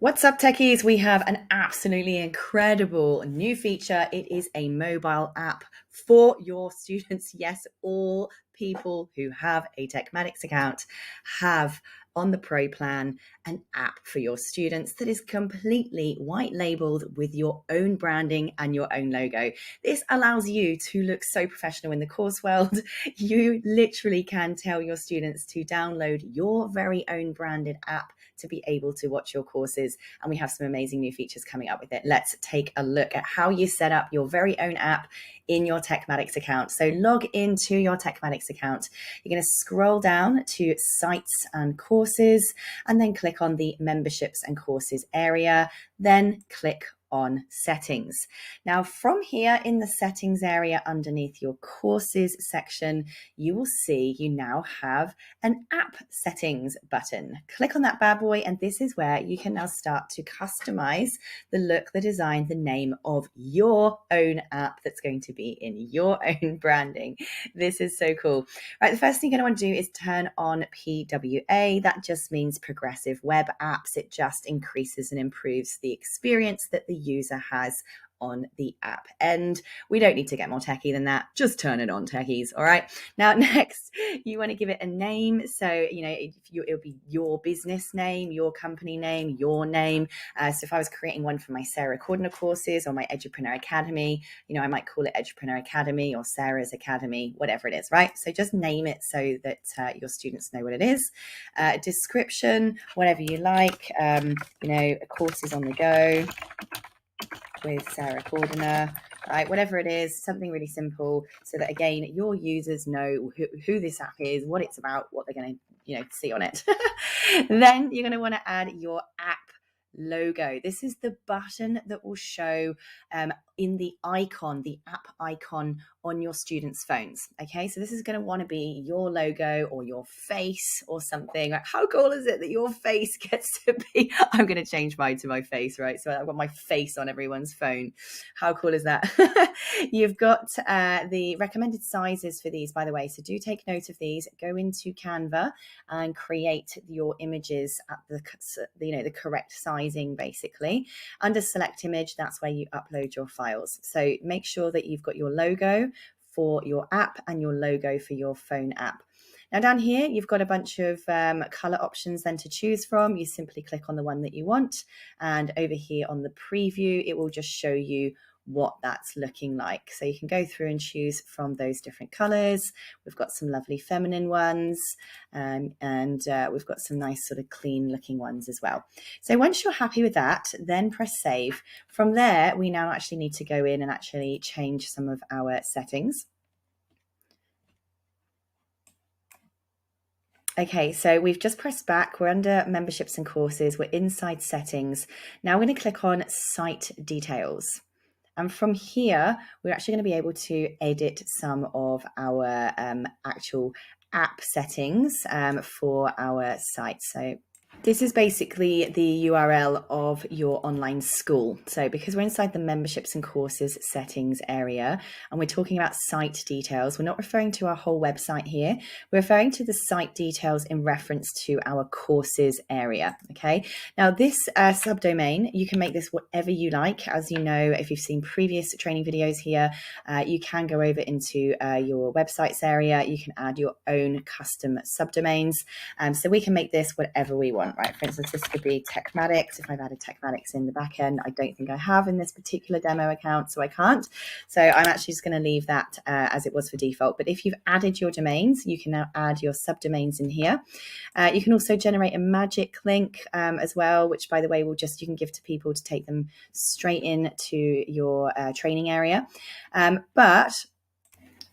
What's up, techies? We have an absolutely incredible new feature. It is a mobile app for your students. Yes, all people who have a TekMatix account have on the Pro plan an app for your students that is completely white labeled with your own branding and your own logo. This allows you to look so professional in the course world. You literally can tell your students to download your very own branded app to be able to watch your courses. And we have some amazing new features coming up with it. Let's take a look at how you set up your very own app in your TekMatix account. So log into your TekMatix account. You're going to scroll down to sites and courses, and then click on the memberships and courses area, then click on settings. Now from here in the settings area underneath your courses section, you will see you now have an app settings button. Click on that bad boy, and this is where you can now start to customize the look, the design, the name of your own app that's going to be in your own branding. This is so cool. Right, the first thing you're going to want to do is turn on PWA. That just means progressive web apps. It just increases and improves the experience that the user has on the app. And we don't need to get more techie than that. Just turn it on, techies. All right. Now, next, you want to give it a name. So, it'll be your business name, your company name, your name. So if I was creating one for my Sarah Cordner courses or my Edupreneur Academy, I might call it Edupreneur Academy or Sarah's Academy, whatever it is, right? So just name it so that your students know what it is. Description, whatever you like, courses on the go with Sarah Cordner, right? Whatever it is, something really simple so that, again, your users know who this app is, what it's about, what they're going to, see on it. Then you're going to want to add your app logo. This is the button that will show in the icon, the app icon on your students' phones. Okay, so this is going to want to be your logo or your face or something. How cool is it that your face gets to be? I'm going to change mine to my face, right? So I've got my face on everyone's phone. How cool is that? You've got the recommended sizes for these, by the way. So do take note of these. Go into Canva and create your images at the correct sizing, basically. Under select image, that's where you upload your files. So make sure that you've got your logo for your app and your logo for your phone app. Now down here, you've got a bunch of color options then to choose from. You simply click on the one that you want. And over here on the preview, it will just show you what that's looking like. So you can go through and choose from those different colors. We've got some lovely feminine ones, and we've got some nice sort of clean looking ones as well. So once you're happy with that, then press save. From there, we now actually need to go in and actually change some of our settings. Okay, so we've just pressed back. We're under memberships and courses. We're inside settings. Now we're going to click on site details. And from here, we're actually going to be able to edit some of our actual app settings for our site. So this is basically the URL of your online school. So because we're inside the memberships and courses settings area, and we're talking about site details, we're not referring to our whole website here. We're referring to the site details in reference to our courses area. Okay. Now this subdomain, you can make this whatever you like. As you know, if you've seen previous training videos here, you can go over into your websites area. You can add your own custom subdomains. So we can make this whatever we want. Right, for instance, this could be TekMatix. If I've added TekMatix in the back end, I don't think I have in this particular demo account, so I can't. So I'm actually just going to leave that as it was for default. But if you've added your domains, you can now add your subdomains in here. You can also generate a magic link as well, which, by the way, you can give to people to take them straight into your training area. But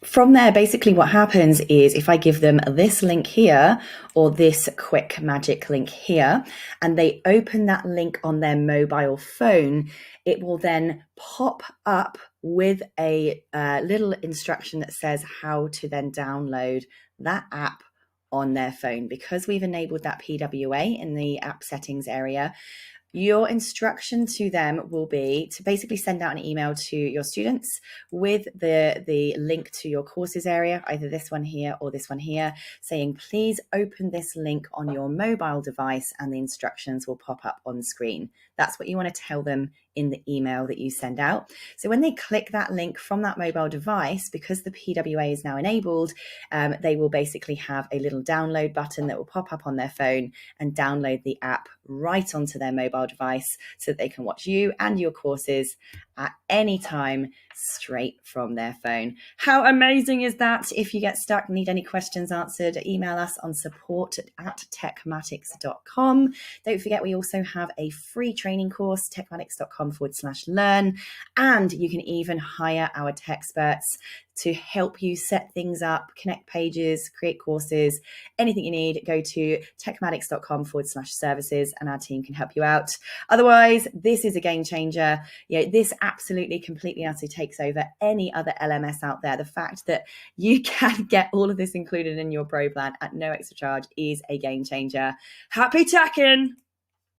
from there, basically what happens is if I give them this link here or this quick magic link here, and they open that link on their mobile phone, it will then pop up with a little instruction that says how to then download that app on their phone. Because we've enabled that PWA in the app settings area, Your instruction to them will be to basically send out an email to your students with the link to your courses area, either this one here or this one here, saying, please open this link on your mobile device and the instructions will pop up on the screen. That's what you want to tell them in the email that you send out. So when they click that link from that mobile device, because the PWA is now enabled, they will basically have a little download button that will pop up on their phone and download the app right onto their mobile device so that they can watch you and your courses at any time straight from their phone. How amazing is that? If you get stuck, need any questions answered, email us on support@tekmatix.com. Don't forget, we also have a free training course, tekmatix.com/learn, and you can even hire our Techsperts to help you set things up, connect pages, create courses, anything you need. Go to tekmatix.com/services and our team can help you out. Otherwise, this is a game changer. This absolutely, completely, utterly takes over any other LMS out there. The fact that you can get all of this included in your pro plan at no extra charge is a game changer. Happy teching!